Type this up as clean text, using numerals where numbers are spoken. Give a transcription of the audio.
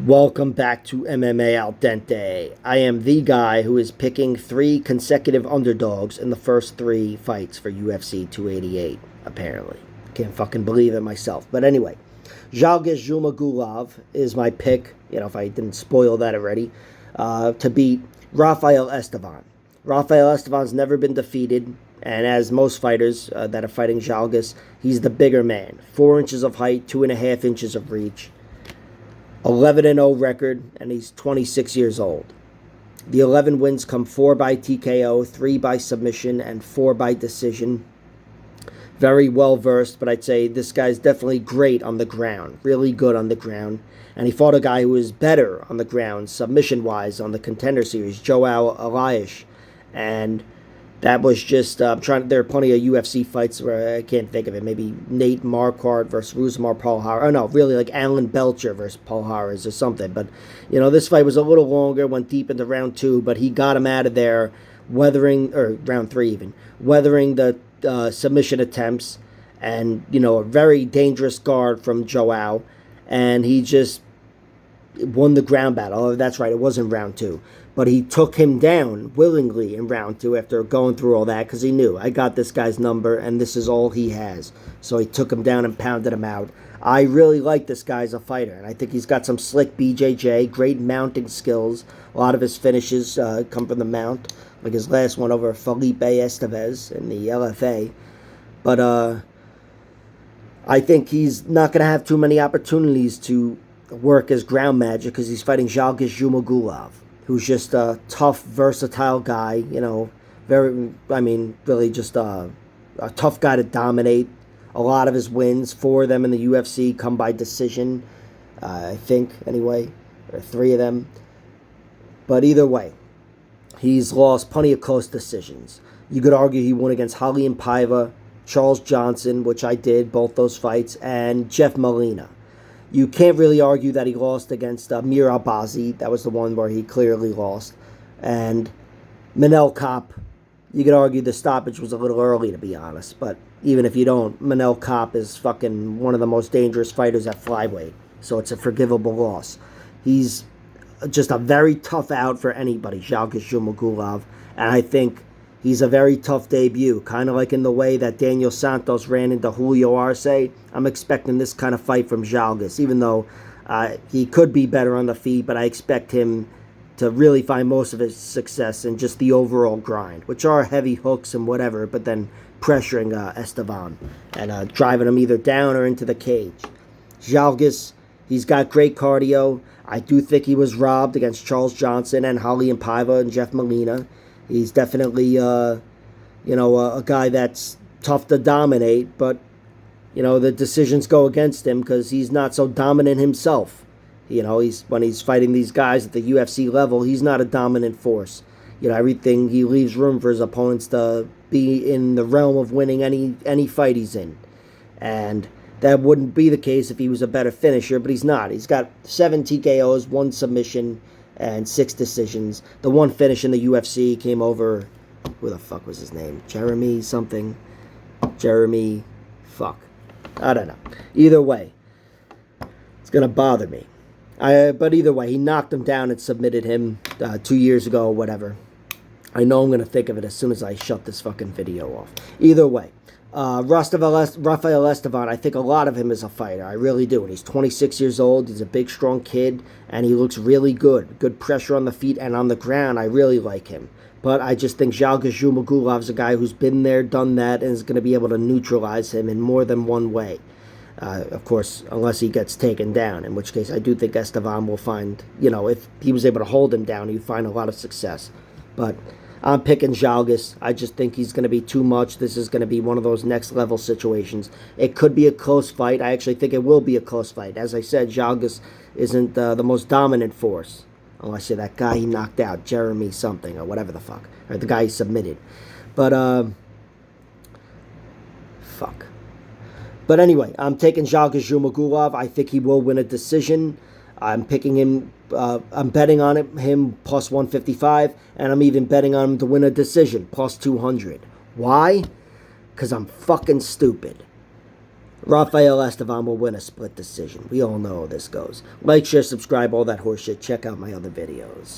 Welcome back to MMA Al Dente. I am the guy who is picking 3 consecutive underdogs in the first 3 fights for UFC 288, apparently. Can't fucking believe it myself. But anyway, Zhalgas Zhumagulov is my pick, if I didn't spoil that already, to beat Rafael Estevam. Rafael Estevan's never been defeated, and as most fighters that are fighting Zhalgas, he's the bigger man. 4 inches of height, 2.5 inches of reach. 11-0 record, and he's 26 years old. The 11 wins come 4 by TKO, 3 by submission, and 4 by decision. Very well versed, but I'd say this guy's definitely great on the ground. Really good on the ground. And he fought a guy who was better on the ground, submission-wise, on the Contender Series, Joao Elias. And that was just, there are plenty of UFC fights where I can't think of it. Maybe Nate Marquardt versus Rousimar Palhares. Oh, no, really, like Alan Belcher versus Palhares or something. But, this fight was a little longer, went deep into round 2, but he got him out of there, round 3 even, weathering the submission attempts and, a very dangerous guard from Joao. And he just won the ground battle. Oh, that's right, it wasn't round 2. But he took him down willingly in round 2 after going through all that because he knew, I got this guy's number and this is all he has. So he took him down and pounded him out. I really like this guy as a fighter, and I think he's got some slick BJJ, great mounting skills. A lot of his finishes come from the mount, like his last one over Felipe Estevam in the LFA. But I think he's not going to have too many opportunities to work his ground magic because he's fighting Zhalgas Zhumagulov, who's just a tough, versatile guy, really just a tough guy to dominate. A lot of his wins, 4 of them in the UFC, come by decision, I think, anyway, or 3 of them. But either way, he's lost plenty of close decisions. You could argue he won against Raulian Paiva, Charles Johnson, which I did, both those fights, and Jeff Molina. You can't really argue that he lost against Mir Albazi. That was the one where he clearly lost. And Manel Kape, you could argue the stoppage was a little early, to be honest. But even if you don't, Manel Kape is fucking one of the most dangerous fighters at flyweight. So it's a forgivable loss. He's just a very tough out for anybody, Zhalgas Zhumagulov. And I think he's a very tough debut, kind of like in the way that Daniel Santos ran into Julio Arce. I'm expecting this kind of fight from Zhalgas, even though he could be better on the feet, but I expect him to really find most of his success in just the overall grind, which are heavy hooks and whatever, but then pressuring Estevam and driving him either down or into the cage. Zhalgas, he's got great cardio. I do think he was robbed against Charles Johnson and Raulian Paiva and Jeff Molina. He's definitely, a guy that's tough to dominate, but, the decisions go against him because he's not so dominant himself. When he's fighting these guys at the UFC level, he's not a dominant force. Everything, he leaves room for his opponents to be in the realm of winning any fight he's in. And that wouldn't be the case if he was a better finisher, but he's not. He's got 7 TKOs, 1 submission, and 6 decisions. The one finish in the UFC came over, who the fuck was his name? Jeremy something. Jeremy, fuck. I don't know. Either way, it's going to bother me. But either way, he knocked him down and submitted him 2 years ago or whatever. I know I'm going to think of it as soon as I shut this fucking video off. Either way, Rafael Estevam, I think a lot of him is a fighter. I really do. And he's 26 years old. He's a big, strong kid. And he looks really good. Good pressure on the feet and on the ground. I really like him. But I just think Zhalgas Zhumagulov is a guy who's been there, done that, and is going to be able to neutralize him in more than one way. Of course, unless he gets taken down, in which case I do think Estevam will find, if he was able to hold him down, he'd find a lot of success. But I'm picking Zhalgas. I just think he's going to be too much. This is going to be one of those next-level situations. It could be a close fight. I actually think it will be a close fight. As I said, Zhalgas isn't the most dominant force. Unless you're that guy he knocked out, Jeremy something, or whatever the fuck. Or the guy he submitted. But, fuck. But anyway, I'm taking Zhalgas Zhumagulov. I think he will win a decision. I'm picking him, I'm betting on him plus 155, and I'm even betting on him to win a decision, plus 200. Why? Because I'm fucking stupid. Rafael Estevam will win a split decision. We all know how this goes. Like, share, subscribe, all that horseshit. Check out my other videos.